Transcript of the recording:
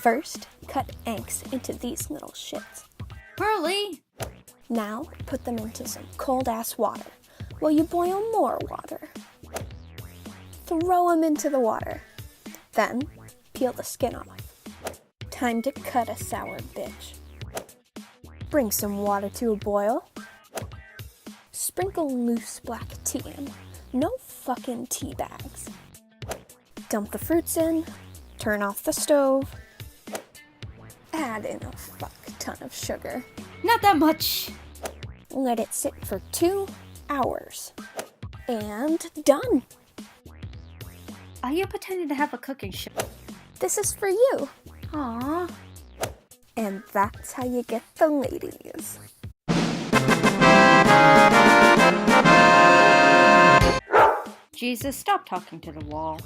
First, cut eggs into these little shits. Pearly! Now, put them into some cold-ass water while you boil more water. Throw them into the water. Then, peel the skin off. Time to cut a sour bitch. Bring some water to a boil. Sprinkle loose black tea in. No fucking tea bags. Dump the fruits in. Turn off the stove. Add in a fuck ton of sugar. Not that much! Let it sit for 2 hours. And done! Are you pretending to have a cooking show? This is for you. Aww. And that's how you get the ladies. Jesus, stop talking to the wall.